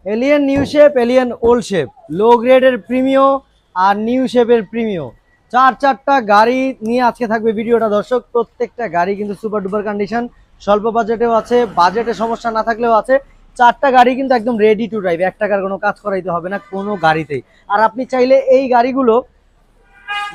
Alien new shape, Allion old shape, low গ্রেডের Premio আর new শেপের প্রিমিও, চারটা গাড়ি নিয়ে আজকে থাকবে ভিডিওটা দর্শক। প্রত্যেকটা গাড়ি কিন্তু সুপার ডুপার কন্ডিশন, স্বল্প বাজেটেও আছে, বাজেটে সমস্যা না থাকলেও আছে। চারটা গাড়ি কিন্তু একদম রেডি টু ড্রাইভ, এক টাকার কোনো কাজ করাইতে হবে না কোনো গাড়িতেই। আর আপনি চাইলে এই গাড়িগুলো,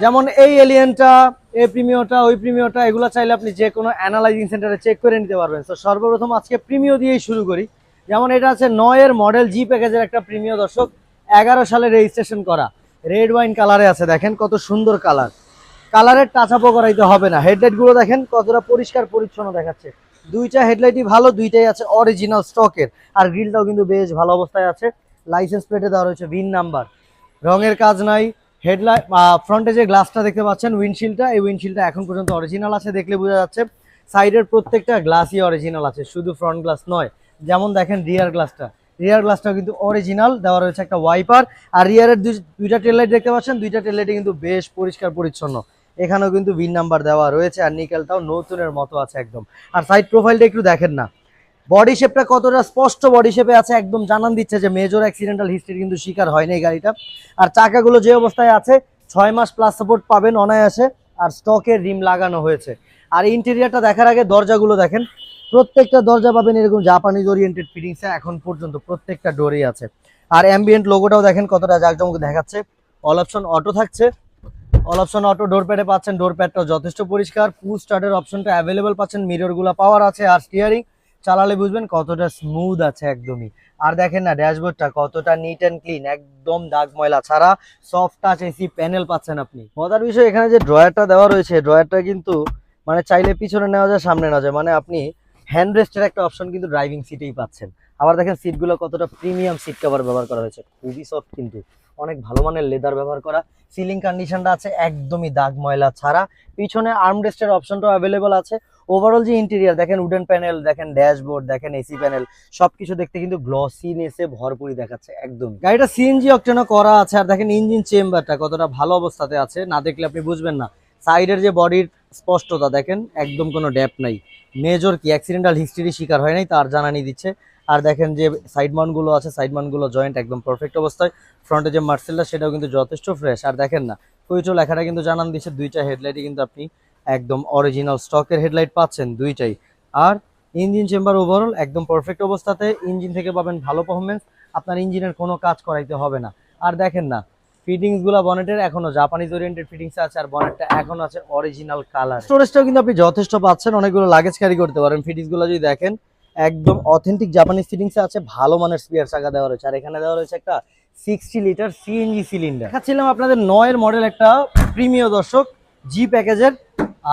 যেমন এই এলিয়েনটা, এই প্রিমিওটা, ওই প্রিমিওটা, এগুলো চাইলে আপনি যে কোনো অ্যানালাইজিং সেন্টারে চেক করে নিতে পারবেন। তো সর্বপ্রথম আজকে প্রিমিও দিয়েই শুরু করি। যেমন এটা আছে 9-এর মডেল জি প্যাকেজের একটা প্রিমিও দর্শক, 11 সালে রেজিস্ট্রেশন করা, রেড ওয়াইন কালারে আছে। দেখেন কত সুন্দর কালার, কালারের টাচ আপও করাইতে হবে না। হেডলাইট গুলো দেখেন কতটা পরিষ্কার পরিচ্ছন্ন দেখাচ্ছে, দুইটা হেডলাইটই ভালো, দুইটাই আছে অরিজিনাল স্টকের। আর গ্রিলটাও কিন্তু বেশ ভালো অবস্থায় আছে, লাইসেন্স প্লেটে দেওয়া রয়েছে ভিন নাম্বার, রঙের কাজ নাই। হেডলাইট ফ্রন্টে যে গ্লাসটা দেখতে পাচ্ছেন উইন্ডশিল্ডটা, এই উইন্ডশিল্ডটা এখন পর্যন্ত অরিজিনাল আছে, দেখলে বোঝা যাচ্ছে। সাইডের প্রত্যেকটা গ্লাসই অরিজিনাল আছে, শুধু ফ্রন্ট গ্লাস নয়। যেমন দেখেন রিয়ার গ্লাসটাও কিন্তু অরিজিনাল দেওয়া রয়েছে, একটা ওয়াইপার। আর রিয়ারের দুইটা টেল লাইট দেখতে পাচ্ছেন, দুইটা টেল লাইটে কিন্তু বেশ পরিষ্কার পরিচ্ছন্ন, এখানেও কিন্তু ভিন নাম্বার দেওয়া রয়েছে। আর নিকেলটাও নতুনের মতো আছে একদম। আর সাইড প্রোফাইলটা একটু দেখেন না, বডি শেপটা কতটা স্পষ্ট বডি শেপে আছে, একদম জানান দিচ্ছে যে মেজর অ্যাক্সিডেন্টাল হিস্ট্রি কিন্তু শিকার হয়নি এই গাড়িটা। আর চাকাগুলো যে অবস্থায় আছে, 6 মাস প্লাস সাপোর্ট পাবেন অনায়াসে। আর স্টকের রিম লাগানো হয়েছে। আর ইন্টেরিয়ারটা দেখার আগে দরজাগুলো দেখেন, প্রত্যেকটা দরজা পাবেন এরকম জাপানিজ ওরিয়েন্টেড ফিটিংসে, এখন পর্যন্ত প্রত্যেকটা ডোরেই আছে। আর অ্যাম্বিয়েন্ট লোগোটাও দেখেন কতটা জাঁকজমক দেখাচ্ছে। অল অপশন অটো থাকছে, অল অপশন অটো ডোর প্যাডে পাচ্ছেন, ডোর প্যাডটাও যথেষ্ট পরিষ্কার। পুশ স্টার্টের অপশনটা অ্যাভেলেবল পাচ্ছেন, মিররগুলো পাওয়ার আছে। আর স্টিয়ারিং চালালে বুঝবেন কতটা স্মুথ আছে একদমই। আর দেখেন না ড্যাশবোর্ডটা কতটা নিট অ্যান্ড ক্লিন, একদম দাগ ময়লা ছাড়া, সফট টাচ এসি প্যানেল পাচ্ছেন আপনি। মজার বিষয় এখানে যে ড্রয়ারটা দেওয়া রয়েছে, ড্রয়ারটা কিন্তু মানে চাইলে পিছনে নেওয়া যায়, সামনে নেওয়া যায়, মানে আপনি হ্যান্ড রেস্টের একটা অপশন কিন্তু ড্রাইভিং সিটেই পাচ্ছেন। আবার দেখেন সিটগুলো কতটা প্রিমিয়াম সিট কভার ব্যবহার করা হয়েছে, খুবই সফট, কিন্তু অনেক ভালো মানের লেদার ব্যবহার করা। সিলিং কন্ডিশনটা আছে একদমই দাগ ময়লা ছাড়া, পিছনে আর্মরেস্টের অপশনটাও অ্যাভেলেবল আছে। ওভারঅল যে ইন্টেরিয়ার দেখেন, উডেন প্যানেল দেখেন, ড্যাশবোর্ড দেখেন, এসি প্যানেল, সবকিছু দেখতে কিন্তু গ্লসিনেসে ভরপুরই দেখাচ্ছে একদম। গাড়িটা সিএনজি অকটেনও করা আছে। আর দেখেন ইঞ্জিন চেম্বারটা কতটা ভালো অবস্থাতে আছে, না দেখলে আপনি বুঝবেন না। সাইডের যে বডির স্পষ্টতা দেখেন, একদম কোনো ড্যাপ নাই, মেজর কি অ্যাক্সিডেন্টাল হিস্ট্রি শিকার হয় নাই তার জানানি দিচ্ছে। আর দেখেন যে সাইড মাউন্টগুলো আছে, সাইড মাউন্টগুলো জয়েন্ট একদম পারফেক্ট অবস্থায়। ফ্রন্টে যে মার্সেলটা সেটাও কিন্তু যথেষ্ট ফ্রেশ। আর দেখেন না কুইটো লেখাটা কিন্তু জানান দিচ্ছে, দুইটা হেডলাইটই কিন্তু আপনি একদম অরিজিনাল স্টকের হেডলাইট পাচ্ছেন দুইটাই। আর ইঞ্জিন চেম্বার ওভারঅল একদম পারফেক্ট অবস্থাতে, ইঞ্জিন থেকে পাবেন ভালো পারফরমেন্স, আপনার ইঞ্জিনের কোনো কাজ করাইতে হবে না। আর দেখেন না ফিটিংস গুলা বনেটের এখনো জাপানিজ ওরিয়েন্টেড ফিটিংস আছে, আর বনেটটা এখন আছে অরিজিনাল কালার। স্টোরেজটাও কিন্তু আপনি যথেষ্ট পাচ্ছেন, অনেকগুলো লাগেজ ক্যারি করতে পারেন। ফিটিংস গুলো যদি দেখেন, একদম অথেন্টিক জাপানিজ ফিটিংসে আছে, ভালো মানের স্পেয়ার চাকা দেওয়া রয়েছে। আর এখানে দেওয়া রয়েছে একটা 60 লিটার সিএনজি সিলিন্ডার। দেখাচ্ছিলাম আপনাদের 9-এর মডেল একটা প্রিমিয় দর্শক, জি প্যাকেজের।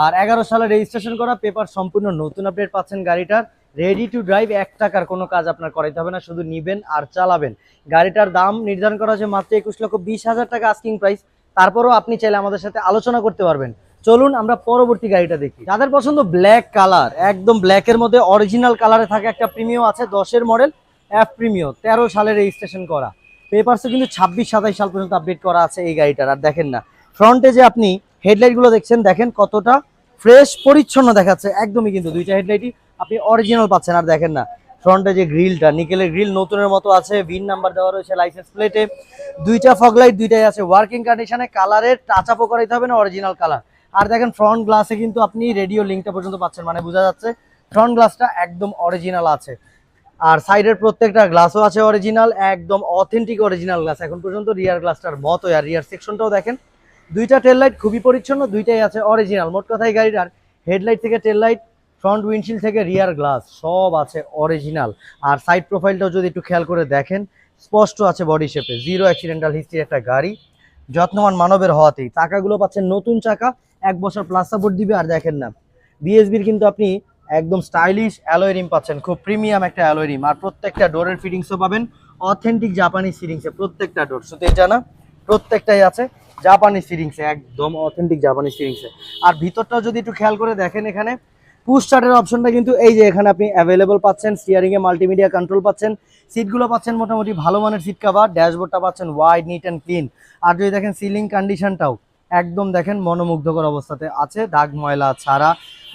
আর 11 সালে রেজিস্ট্রেশন করা, পেপার সম্পূর্ণ নতুন আপডেট পাচ্ছেন গাড়িটার, রেডি টু ড্রাইভ, 1 টাকার কোনো কাজ আপনার করাইতে হবে না, শুধু নিবেন আর চালাবেন। গাড়িটার দাম নির্ধারণ করা হয়েছে মাত্র 21,20,000 টাকা আস্কিং প্রাইস। তারপরও আপনি চাইলে আমাদের সাথে আলোচনা করতে পারবেন। চলুন আমরা পরবর্তী গাড়িটা দেখি। যাদের পছন্দ ব্ল্যাক কালার, একদম ব্ল্যাকের মধ্যে অরিজিনাল কালারে থাকে একটা প্রিমিও আছে, 10-এর মডেল এফ প্রিমিও, 13 সালে রেজিস্ট্রেশন করা, পেপারসে কিন্তু 26-27 সাল পর্যন্ত আপডেট করা আছে এই গাড়িটার। আর দেখেন না ফ্রন্টে যে আপনি হেডলাইট গুলো দেখছেন, দেখেন কতটা ফ্রেশ পরিচ্ছন্ন দেখাচ্ছে একদমই, কিন্তু দুইটা হেডলাইটই আপনি অরিজিনাল পাচ্ছেন। আর দেখেন না ফ্রন্টে যে গ্রিলটা, নিকেলের গ্রিল নতুনের মতো আছে, ভিন নাম্বার দেওয়া রয়েছে লাইসেন্স প্লেটে, দুইটা ফগ লাইট দুইটাই আছে ওয়ার্কিং কন্ডিশনে, কালারের টাচ আপও করাইতে হবে না, অরিজিনাল কালার। আর দেখেন ফ্রন্ট গ্লাসে কিন্তু আপনি রেডিও লিঙ্কটা পর্যন্ত পাচ্ছেন, মানে বোঝা যাচ্ছে ফ্রন্ট গ্লাসটা একদম অরিজিনাল আছে। আর সাইডের প্রত্যেকটা গ্লাসও আছে অরিজিনাল, একদম অথেন্টিক অরিজিনাল গ্লাস এখন পর্যন্ত, রিয়ার গ্লাসটার মতো। আর রিয়ার সেকশনটাও দেখেন, দুইটা টেল লাইট খুবই পরিচ্ছন্ন, দুইটাই আছে অরিজিনাল। মোট কথাই গাড়িটার হেডলাইট থেকে টেল লাইট, ফ্রন্ট উইন্ডশিল্ড থেকে রিয়ার গ্লাস সব আছে অরিজিনাল। আর সাইড প্রোফাইলটাও যদি একটু খেয়াল করে দেখেন, স্পষ্ট আছে বডি শেপে, জিরো অ্যাক্সিডেন্টাল হিস্ট্রি একটা গাড়ি, যত্নবান মানবের হওয়াতেই। চাকাগুলো পাচ্ছেন নতুন চাকা, 1 বছর প্লাস সাপোর্ট দিবে। আর দেখেন না বিএসবির কিন্তু আপনি একদম স্টাইলিশ অ্যালয় রিম পাচ্ছেন, খুব প্রিমিয়াম একটা অ্যালয় রিম। আর প্রত্যেকটা ডোরের ফিটিংসও পাবেন অথেন্টিক জাপানিজ ফিটিংসে, প্রত্যেকটা ডোর, শুধু এটা না প্রত্যেকটাই আছে জাপানিজ ফিটিংসে, একদম অথেন্টিক জাপানিজ ফিটিংসে। আর ভিতরটাও যদি একটু খেয়াল করে দেখেন, এখানে পুশ স্টার্টের অপশনটা কিন্তু এই যে এখানে আপনি অ্যাভেলেবল পাচ্ছেন, স্টিয়ারিং এ মাল্টিমিডিয়া কন্ট্রোল পাচ্ছেন, সিটগুলো পাচ্ছেন মোটামুটি ভালো মানের সিট কভার, ড্যাশবোর্ডটা পাচ্ছেন ওয়াইড, নিট অ্যান্ড ক্লিন। আর যদি দেখেন সিলিং কন্ডিশনটাও একদম দেখেন মনোমুগ্ধকর অবস্থাতে আছে, দাগ ময়লা ছাড়া।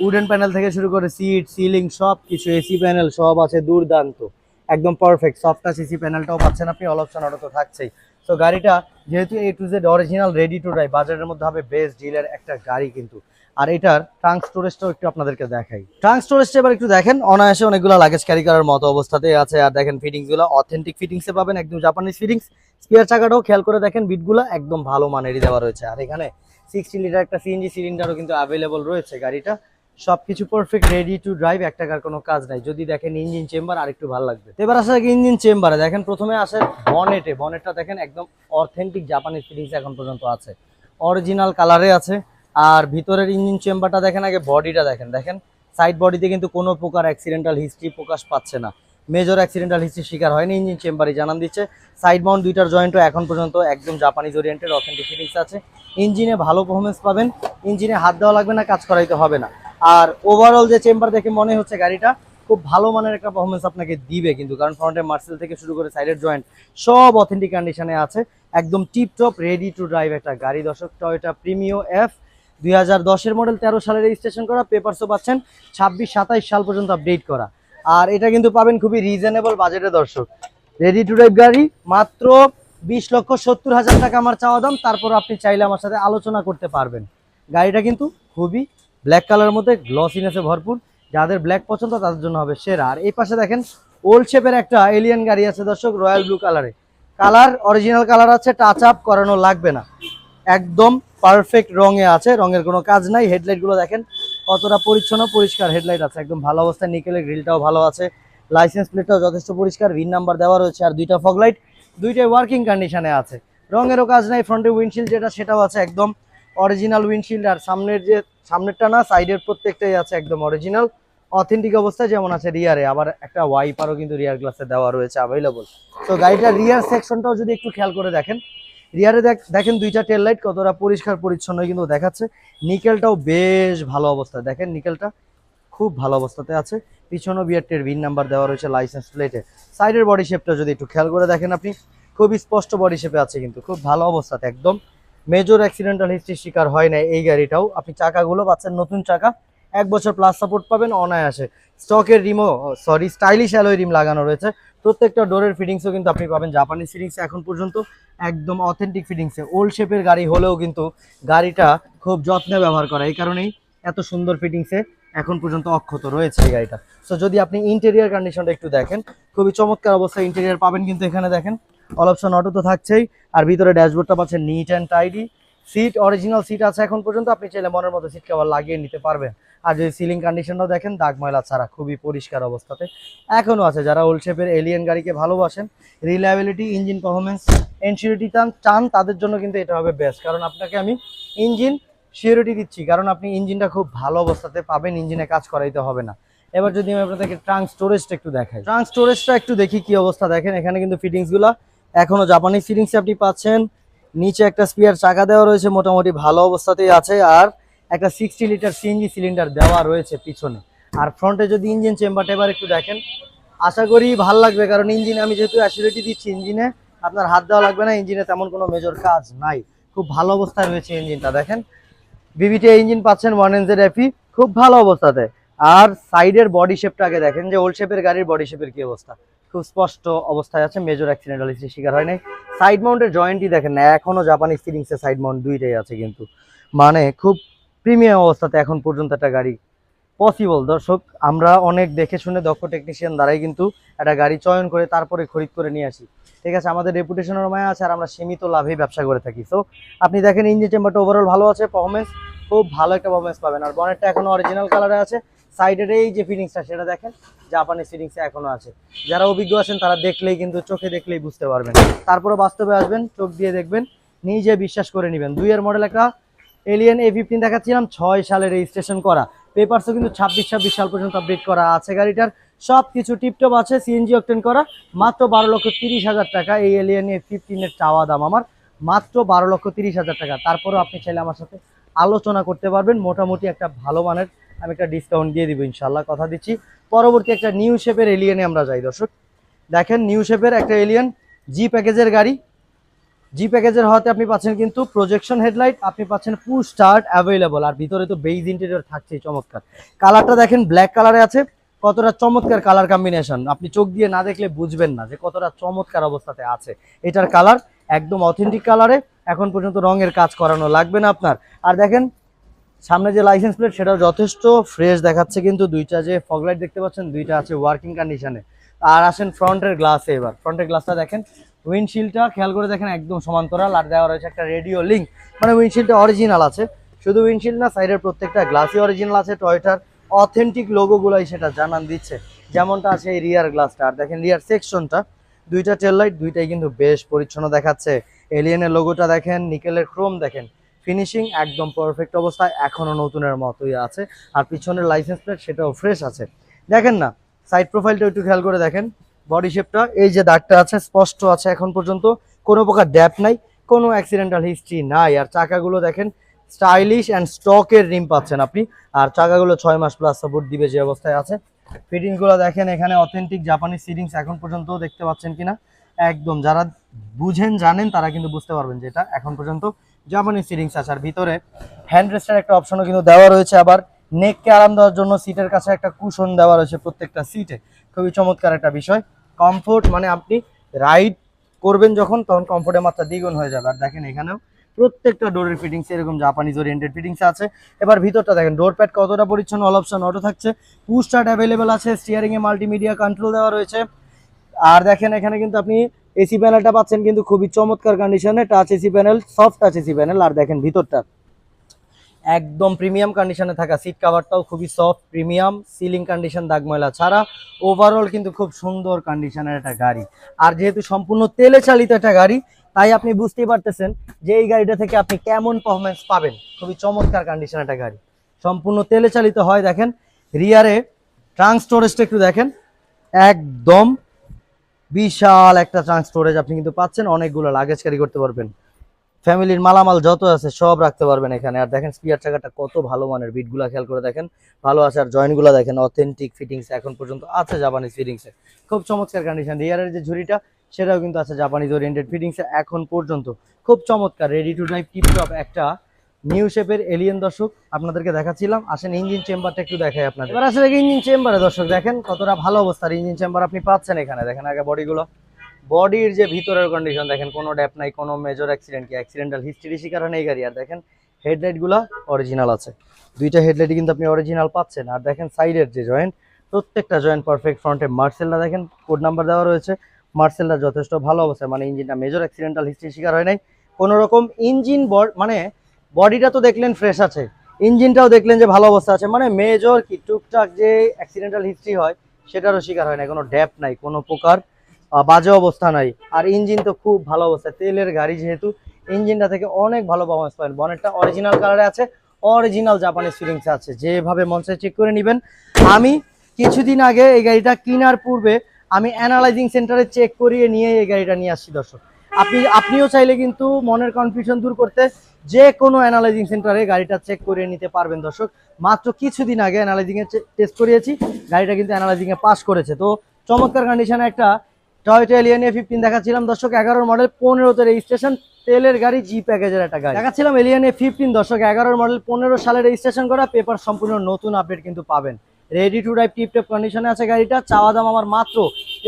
উডেন প্যানেল থেকে শুরু করে সিট, সিলিং সব কিছু, এসি প্যানেল সব আছে দুর্দান্ত। একদম পারফেক্ট। সফট টাচ এসি প্যানেলটাও পাচ্ছেন আপনি, অল অপশন অটো তো থাকছেই। তো গাড়িটা যেহেতু A to Z original ready to drive, বাজারের মধ্যে হবে বেস্ট ডিলের একটা গাড়ি কিন্তু। আর এটার ট্রাঙ্ক স্টোরেজটাও একটু আপনাদেরকে দেখাই। ট্রাঙ্ক স্টোরেজটা এবার একটু দেখেন, অনায়াসে অনেকগুলো লাগেজ ক্যারি করার মতো অবস্থাতেই আছে। আর দেখেন ফিটিংসগুলো অথেন্টিক ফিটিংসে পাবেন, একদম জাপানিজ ফিটিংস। স্পেয়ার চাকাটাও খেয়াল করে দেখেন, বিটগুলো একদম ভালো মানেরই দেওয়া রয়েছে। আর এখানে 60 লিটার একটা সিএনজি সিলিন্ডারও কিন্তু অ্যাভেলেবল রয়েছে গাড়িটা। সবকিছু পারফেক্ট রেডি টু ড্রাইভ, এক টাকার কোনো কাজ নাই। যদি দেখেন ইঞ্জিন চেম্বার আর একটু ভালো লাগবে। এবার আসা ইঞ্জিন চেম্বারে দেখেন, প্রথমে আসে বনেটটা দেখেন একদম অথেন্টিক জাপানিজ ফিটিংস এখন পর্যন্ত আছে, অরিজিনাল কালারে আছে। আর ভিতরের ইঞ্জিন চেম্বারটা দেখেন, আগে বডিটা দেখেন সাইড বডিতে কিন্তু কোনো প্রকার অ্যাক্সিডেন্টাল হিস্ট্রি প্রকাশ পাচ্ছে না, মেজর অ্যাক্সিডেন্টাল হিস্ট্রির শিকার হয়নি। ইঞ্জিন চেম্বারই জানান দিচ্ছে। সাইড মাউন্ট দুইটার জয়েন্টও এখন পর্যন্ত একদম জাপানিজ ওরিয়েন্টেড অথেন্টিক ফিটিংস আছে। ইঞ্জিনে ভালো পারফরমেন্স পাবেন, ইঞ্জিনে হাত দেওয়া লাগবে না, কাজ করাইতে হবে না। আর ওভারঅল যে চেম্বার দেখে মনে হচ্ছে গাড়িটা খুব ভালো মানের একটা পারফরমেন্স আপনাকে দিবে কিন্তু, কারণ ফ্রন্টের মার্সেল থেকে শুরু করে সাইডের জয়েন্ট সব অথেন্টিক কন্ডিশনে আছে, একদম টিপটপ রেডি টু ড্রাইভ একটা গাড়ি দর্শক। টয়োটা প্রিমিও এফ 2010-এর মডেল, 13 সালের রেজিস্ট্রেশন করা, পেপারসও পাচ্ছেন 26-27 সাল পর্যন্ত আপডেট করা। আর এটা কিন্তু পাবেন খুবই রিজনেবল বাজেটে দর্শক। রেডি টু ড্রাইভ গাড়ি, মাত্র 20,70,000 টাকা আমার চাওয়া দাম। তারপর আপনি চাইলে আমার সাথে আলোচনা করতে পারবেন। গাড়িটা কিন্তু খুবই ব্ল্যাক কালারের মধ্যে গ্লসিনেসে ভরপুর, যাদের ব্ল্যাক পছন্দ তাদের জন্য হবে সেরা। আর এই পাশে দেখেন ওল্ড শেপের একটা এলিয়ান গাড়ি আছে দর্শক, রয়্যাল ব্লু কালারে। কালার অরিজিনাল কালার আছে, টাচ আপ করানো লাগবে না, একদম পারফেক্ট রঙে আছে, রঙের কোনো কাজ নাই। হেডলাইট গুলো দেখেন কতটা পরিচ্ছন্ন পরিষ্কার হেডলাইট আছে, একদম ভালো অবস্থায়। নিকেলের গ্রিলটাও ভালো আছে, লাইসেন্স প্লেটটাও যথেষ্ট পরিষ্কার, ভিন নাম্বার দেওয়া রয়েছে। আর দুইটা ফগ লাইট, দুইটাই ওয়ার্কিং কন্ডিশনে আছে, রঙেরও কাজ নাই। ফ্রন্টের উইন্ডশিল্ড যেটা সেটাও আছে একদম অরিজিনাল উইন্ডশিল্ড। আর সামনেরটা না, সাইডের প্রত্যেকটাই আছে একদম অরিজিনাল অথেন্টিক অবস্থায়, যেমন আছে রিয়ারে। আবার একটা ওয়াইপারও কিন্তু রিয়ার গ্লাসে দেওয়া রয়েছে অ্যাভেলেবল। তো গাড়িটার রিয়ার সেকশনটাও যদি একটু খেয়াল করে দেখেন, রিয়ারে দেখেন দুইটা টেল লাইট কতটা পরিষ্কার পরিচ্ছন্ন কিন্তু দেখাচ্ছে। নিকেলটাও বেশ ভালো অবস্থায়, দেখেন নিকেলটা খুব ভালো অবস্থাতে আছে। পিছনেও বিআরটির ভিন নাম্বার দেওয়া রয়েছে লাইসেন্স প্লেটে। সাইডের বডি শেপটা যদি একটু খেয়াল করে দেখেন আপনি, খুবই স্পষ্ট বডি শেপে আছে কিন্তু, খুব ভালো অবস্থাতে একদম। মেজর অ্যাক্সিডেন্টাল হিস্ট্রির শিকার হয় না এই গাড়িটাও। আপনি চাকাগুলো পাচ্ছেন নতুন চাকা, 1 বছর প্লাস সাপোর্ট পাবেন অনায়াসে। স্টকের স্টাইলিশ অ্যালয় রিম লাগানো রয়েছে। প্রত্যেকটা ডোরের ফিটিংসও কিন্তু আপনি পাবেন জাপানিজ ফিটিংসে এখন পর্যন্ত, একদম অথেন্টিক ফিটিংসে। ওল্ড শেপের গাড়ি হলেও কিন্তু গাড়িটা খুব যত্নে ব্যবহার করা, এই কারণেই এত সুন্দর ফিটিংসে এখন পর্যন্ত অক্ষত রয়েছে এই গাড়িটা। সো যদি আপনি ইন্টেরিয়ার কন্ডিশনটা একটু দেখেন, খুবই চমৎকার অবস্থায় ইন্টেরিয়ার পাবেন কিন্তু এখানে দেখেন, অল অপশন অটো তো থাকছেই। আর ভিতরে ড্যাশবোর্ডটা পাচ্ছেন neat and tidy. Seat original seat আছে এখন পর্যন্ত, আপনি চাইলে মনের মতো সিট কভার লাগিয়ে নিতে পারবেন। আর যদি সিলিং কন্ডিশনটাও দেখেন, দাগ ময়লা ছাড়া খুবই পরিষ্কার অবস্থাতে এখনো আছে। যারা ওল্ড শেপের এলিয়ান গাড়িকে ভালোবাসেন, রিলায়েবিলিটি, ইঞ্জিন পারফরমেন্স, এনসিউরিটি চান, তাদের জন্য কিন্তু এটা হবে বেস্ট। কারণ আপনাকে আমি ইঞ্জিন সিউরিটি দিচ্ছি, কারণ আপনি ইঞ্জিনটা খুব ভালো অবস্থাতে পাবেন, ইঞ্জিনে কাজ করাইতে হবে না। এবার যদি আমি আপনাদেরকে ট্রাঙ্ক স্টোরেজটা একটু দেখাই, ট্রাঙ্ক স্টোরেজটা একটু দেখি কি অবস্থা। দেখেন এখানে কিন্তু ফিটিংসগুলো এখনো জাপানিজ ফিটিংস আপনি পাচ্ছেন। নিচে একটা স্পেয়ার চাকা দেওয়া রয়েছে, মোটামুটি ভালো অবস্থাতেই আছে। আর একটা 60 লিটার সিএনজি সিলিন্ডার দেওয়া রয়েছে পিছনে। আর ফ্রন্টে যদি ইঞ্জিন চেম্বারটা এবার একটু দেখেন, আশা করি ভালো লাগবে, কারণ ইঞ্জিনে আমি যেহেতু অ্যাসিউরিটি দিচ্ছি, ইঞ্জিনে আপনার হাত দেওয়া লাগবে না, ইঞ্জিনে তেমন কোনো মেজর কাজ নাই, খুব ভালো অবস্থায় রয়েছে ইঞ্জিনটা। দেখেন বিবিটি ইঞ্জিন পাচ্ছেন 1NZ FE, খুব ভালো অবস্থাতে। আর সাইডের বডি শেপটা আগে দেখেন, যে ওল্ড শেপের গাড়ির বডি শেপের কি অবস্থা, খুব স্পষ্ট অবস্থায় আছে, মেজর অ্যাক্সিডেন্টাল হিস্ট্রির শিকার হয় নাই। সাইড মাউন্টের জয়েন্টই দেখেন না, এখনো জাপানিজ ফিটিংসে সাইড মাউন্ট দুইটাই আছে কিন্তু, মানে খুব প্রিমিয়াম অবস্থাতে এখন পর্যন্ত একটা গাড়ি পসিবল। দর্শক আমরা অনেক দেখে শুনে দক্ষ টেকনিশিয়ান দ্বারাই কিন্তু একটা গাড়ি চয়ন করে তারপরে খরিদ করে নিয়ে আসি, ঠিক আছে। আমাদের রেপুটেশনের মায়া আছে, আর আমরা সীমিত লাভেই ব্যবসা করে থাকি। সো আপনি দেখেন ইঞ্জিন চেম্বারটা ওভারঅল ভালো আছে, পারফরমেন্স খুব ভালো একটা পারফরমেন্স পাবেন। আর বনেটটা এখনো অরিজিনাল কালারে আছে। সাইডের এই যে ফিটিংসটা সেটা দেখেন, জাপানিজ ফিটিংসে এখনো আছে। যারা অভিজ্ঞ আছেন তারা দেখলেই কিন্তু, চোখে দেখলেই বুঝতে পারবেন। তারপরে বাস্তবে আসবেন, চোখ দিয়ে দেখবেন, নিজে বিশ্বাস করে নেবেন। 2 এর মডেল একটা এলিয়ান A15 দেখাচ্ছিলাম, 6 সালে রেজিস্ট্রেশন করা, পেপারসও কিন্তু 26 সাল পর্যন্ত আপডেট করা আছে গাড়িটার। সব কিছু টিপটপ আছে, সিএনজি অকটেন করা, মাত্র 12,30,000 টাকা। এই এলিয়ান A15 এর চাওয়া দাম আমার মাত্র 12,30,000 টাকা। তারপরেও আপনি চাইলে আমার সাথে আলোচনা করতে পারবেন, মোটামুটি একটা ভালো মানের আমি একটা ডিসকাউন্ট দিয়ে দিব ইনশাল্লাহ, কথা দিচ্ছি। পরবর্তী একটা নিউ শেপের এলিয়ানে আমরা যাই দর্শক। দেখেন নিউ শেপের একটা এলিয়ান জি প্যাকেজের গাড়ি। জি প্যাকেজের হওয়াতে আপনি পাচ্ছেন কিন্তু প্রজেকশন হেডলাইট, আপনি পাচ্ছেন পুশ স্টার্ট অ্যাভেলেবল। আর ভিতরে তো বেজ ইন্টেরিয়র থাকছেই চমৎকার। কালারটা দেখেন ব্ল্যাক কালারে আছে, কতটা চমৎকার কালার কম্বিনেশন, আপনি চোখ দিয়ে না দেখলে বুঝবেন না যে কতটা চমৎকার অবস্থাতে আছে। এটার কালার একদম অথেন্টিক কালারে, এখন পর্যন্ত রঙের কাজ করানো লাগবে না আপনার। আর দেখেন সামনে যে লাইসেন্স প্লেট সেটাও যথেষ্ট ফ্রেশ দেখাচ্ছে, কিন্তু দুইটা যে ফগলাইট দেখতে পাচ্ছেন দুইটা আছে ওয়ার্কিং কন্ডিশনে। আর আসেন ফ্রন্টের গ্লাসে, এবার ফ্রন্টের গ্লাসটা দেখেন, উইন্ডশিল্ডটা খেয়াল করে দেখেন একদম সমান্তরাল, আর দেওয়া রয়েছে একটা রেডিও লিঙ্ক, মানে উইন্ডশিল্ডটা অরিজিনাল আছে। শুধু উইন্ডশিল্ড না, সাইডের প্রত্যেকটা গ্লাসই অরিজিনাল আছে, টয়োটার অথেন্টিক লোগোগুলাই সেটা জানান দিচ্ছে, যেমনটা আছে এই রিয়ার গ্লাসটা। আর দেখেন রিয়ার সেকশনটা, দুইটা টেল লাইট দুইটাই কিন্তু বেশ পরিচ্ছন্ন দেখাচ্ছে। এলিয়েনের লোগোটা দেখেন, নিকেলের ক্রোম দেখেন, ফিনিশিং একদম পারফেক্ট অবস্থায়, এখনো নতুনের মতোই আছে। আর পিছনের লাইসেন্স প্লেট সেটাও ফ্রেশ আছে। দেখেন না সাইড প্রোফাইলটা একটু খেয়াল করে দেখেন, বডি শেপটা এই যে দাগটা আছে স্পষ্ট আছে, এখন পর্যন্ত কোনো প্রকার ড্যাপ নাই, কোনো অ্যাক্সিডেন্টাল হিস্ট্রি নাই। আর চাকাগুলো দেখেন স্টাইলিশ অ্যান্ড স্টকের রিম পাচ্ছেন আপনি, আর চাকাগুলো 6 মাস প্লাস সাপোর্ট দিবে যে অবস্থায় আছে। ফিটিংসগুলো দেখেন, এখানে অথেন্টিক জাপানি সিটিংস এখন পর্যন্ত দেখতে পাচ্ছেন কিনা, একদম যারা বুঝেন জানেন তারা কিন্তু বুঝতে পারবেন যে এটা এখন পর্যন্ত জাপানি সিটিংস আছে। আর ভিতরে হ্যান্ড রেস্টের একটা অপশনও কিন্তু দেওয়া রয়েছে, আবার নেককে আরাম দেওয়ার জন্য সিটের কাছে একটা কুশন দেওয়া রয়েছে প্রত্যেকটা সিটে, খুবই চমৎকার একটা বিষয়। কমফোর্ট মানে আপনি রাইড করবেন যখন, তখন কমফোর্টের মাত্রা দ্বিগুণ হয়ে যাবে। আর দেখেন এখানেও প্রত্যেকটা ডোরের ফিটিংস এরকম জাপানিজ ওরিয়েন্টেড ফিটিংস আছে। এবার ভিতরটা দেখেন, ডোর প্যাড কতটা পরিচ্ছন্ন, অল অপশন অটো থাকছে, পুশ স্টার্ট অ্যাভেলেবেল আছে, স্টিয়ারিং এ মাল্টিমিডিয়া কন্ট্রোল দেওয়া রয়েছে। আর দেখেন এখানে কিন্তু আপনি এসি প্যানেলটা পাচ্ছেন কিন্তু খুবই চমৎকার কন্ডিশনে, touch AC panel, soft touch AC panel. আর দেখেন ভিতরটা একদম প্রিমিয়াম কন্ডিশনে থাকা, সিট কভারটাও খুবই সফট প্রিমিয়াম, সিলিং কন্ডিশন দাগ ময়লা ছাড়া, ওভারঅল কিন্তু খুব সুন্দর কন্ডিশনের একটা গাড়ি। আর যেহেতু সম্পূর্ণ তেলে চালিত একটা গাড়ি, তাই আপনি বুঝতেই পারতেছেন যে এই গাড়িটা থেকে আপনি কেমন পারফরমেন্স পাবেন। খুবই চমৎকার কন্ডিশনের একটা গাড়ি, সম্পূর্ণ তেলে চালিত হয়। দেখেন রিয়ারে ট্রাঙ্ক স্টোরেজটা একটু দেখেন, একদম বিশাল একটা ট্রাঙ্ক স্টোরেজ আপনি কিন্তু পাচ্ছেন, অনেকগুলো লাগেজ ক্যারি করতে পারবেন, ফ্যামিলির মালামাল যত আছে সব রাখতে পারবেন এখানে। আর দেখেন স্পিয়ার চাকাটা কত ভালো মানের, বিটগুলো খেয়াল করে দেখেন ভালো আছে। আর জয়েন্টগুলো দেখেন অথেন্টিক ফিটিংস এখন পর্যন্ত আছে জাপানিজ ফিটিংসে, খুব চমৎকার কন্ডিশন। রিয়ারের যে ঝুড়িটা সেটাও কিন্তু আছে জাপানিজ ওরিয়েন্টেড ফিটিংসে এখন পর্যন্ত, খুব চমৎকার রেডি টু ড্রাইভ টিপটপ একটা নিউ শেপের এলিয়েন দর্শক আপনাদেরকে দেখাচ্ছিলাম। আসেন ইঞ্জিন চেম্বারটা একটু দেখাই আপনাদের। এবার আসলে ইঞ্জিন চেম্বারে দর্শক দেখেন কতটা ভালো অবস্থার ইঞ্জিন চেম্বার আপনি পাচ্ছেন এখানে। দেখেন আগে বডিগুলো, বডির যে ভিতরের কন্ডিশন দেখেন, কোনো ড্যাপ নাই, কোনো মেজর অ্যাক্সিডেন্ট কি অ্যাক্সিডেন্টাল হিস্ট্রি শিকার হয় না এই গাড়ি। আর দেখেন হেডলাইটগুলো অরিজিনাল আছে, দুইটা হেডলাইট কিন্তু আপনি অরিজিনাল পাচ্ছেন। আর দেখেন সাইডের যে জয়েন্ট, প্রত্যেকটা জয়েন্ট পারফেক্ট। ফ্রন্টে মার্সেলটা দেখেন কোড নাম্বার দেওয়া রয়েছে, মার্সেলটা যথেষ্ট ভালো অবস্থায়, মানে ইঞ্জিনটা মেজর অ্যাক্সিডেন্টাল হিস্ট্রি শিকার হয় নাই কোনো রকম। ইঞ্জিন মানে বডিটা তো দেখলেন ফ্রেশ আছে, ইঞ্জিনটাও দেখলেন যে ভালো অবস্থা আছে, মানে মেজর কি টুকটাক যে অ্যাক্সিডেন্টাল হিস্ট্রি হয় সেটারও শিকার হয় না, কোনো ড্যাপ নাই, কোনো প্রকার বাজে অবস্থা নাই। আর ইঞ্জিন তো খুব ভালো অবস্থা, তেলের গাড়ি যেহেতু ইঞ্জিনটা থেকে অনেক ভালো পারফরমেন্স পাবেন। বনেটটা অরিজিনাল কালারে আছে, অরিজিনাল জাপানিজ ফিটিংস আছে, যেভাবে মঞ্চে চেক করে নেবেন। আমি কিছুদিন আগে এই গাড়িটা কেনার পূর্বে আমি অ্যানালাইজিং সেন্টারে চেক করিয়ে নিয়ে এই গাড়িটা নিয়ে আসছি দর্শক। আপনিও চাইলে কিন্তু মনের কনফিউশন দূর করতে যে কোনো অ্যানালাইজিং সেন্টারে গাড়িটা চেক করিয়ে নিতে পারবেন দর্শক। মাত্র কিছুদিন আগে অ্যানালাইজিং এ টেস্ট করিয়েছি, গাড়িটা কিন্তু অ্যানালাইজিং এ পাস করেছে। তো চমৎকার কন্ডিশনে একটা টয়োটা এলিয়ন A15 দেখাচ্ছিলাম দর্শক, 11 মডেল 15তে রেজিস্ট্রেশন, তেলের গাড়ি, জি প্যাকেজের একটা গাড়ি দেখাচ্ছিলাম এলিয়ন A15 দর্শক, 11 মডেল 15 সালে রেজিস্ট্রেশন করা, পেপার সম্পূর্ণ নতুন আপডেট কিন্তু পাবেন। রেডি টু ড্রাইভ টিপটপ কন্ডিশনে আছে গাড়িটা। চাওয়া দাম আমার মাত্র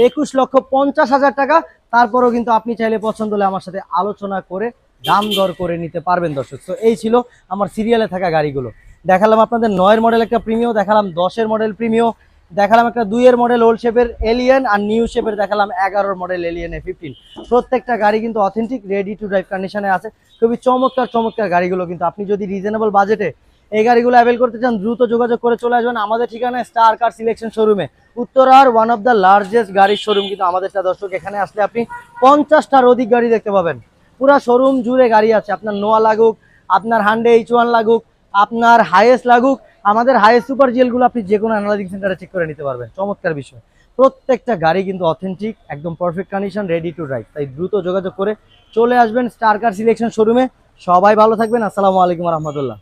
21,50,000 টাকা। তারপরেও কিন্তু আপনি চাইলে পছন্দ হলে আমার সাথে আলোচনা করে দাম দর করে নিতে পারবেন দর্শক। তো এই ছিল আমার সিরিয়ালে থাকা গাড়িগুলো। দেখালাম আপনাদের 9 মডেল একটা প্রিমিও, দেখালাম 10 মডেল প্রিমিও, দেখালাম একটা 2 মডেল ওল্ড শেপের এলিয়ন, আর নিউ শেপের দেখালাম 11 মডেল এলিয়ন A15। প্রত্যেকটা গাড়ি কিন্তু অথেন্টিক রেডি টু ড্রাইভ কন্ডিশনে আছে, খুবই চমৎকার চমৎকার গাড়িগুলো। কিন্তু আপনি যদি রিজনেবল বাজেটে এই গাড়িগুলো অ্যাভেল করতে চান, দ্রুত যোগাযোগ করে চলে আসবেন আমাদের ঠিকানায় স্টার কার সিলেকশন শোরুমে, উত্তরার ওয়ান অফ দ্য লার্জেস্ট গাড়ির শোরুম কিন্তু আমাদেরটা দর্শক। এখানে আসলে আপনি 50টার অধিক গাড়ি দেখতে পাবেন, পুরা শোরুম জুড়ে গাড়ি আছে। আপনার নোয়া লাগুক, আপনার হান্ডে H1 লাগুক, আপনার হাইয়েস্ট লাগুক, আমাদের হাইয়েস্ট সুপার জিএলগুলো আপনি যে কোনো অ্যানালাইজিং সেন্টারে চেক করে নিতে পারবেন। চমৎকার বিষয়, প্রত্যেকটা গাড়ি কিন্তু অথেন্টিক, একদম perfect condition, ready to drive. তাই দ্রুত যোগাযোগ করে চলে আসবেন স্টার কার সিলেকশন শোরুমে। সবাই ভালো থাকবেন, আসসালামু আলাইকুম রহমতুল্লাহ।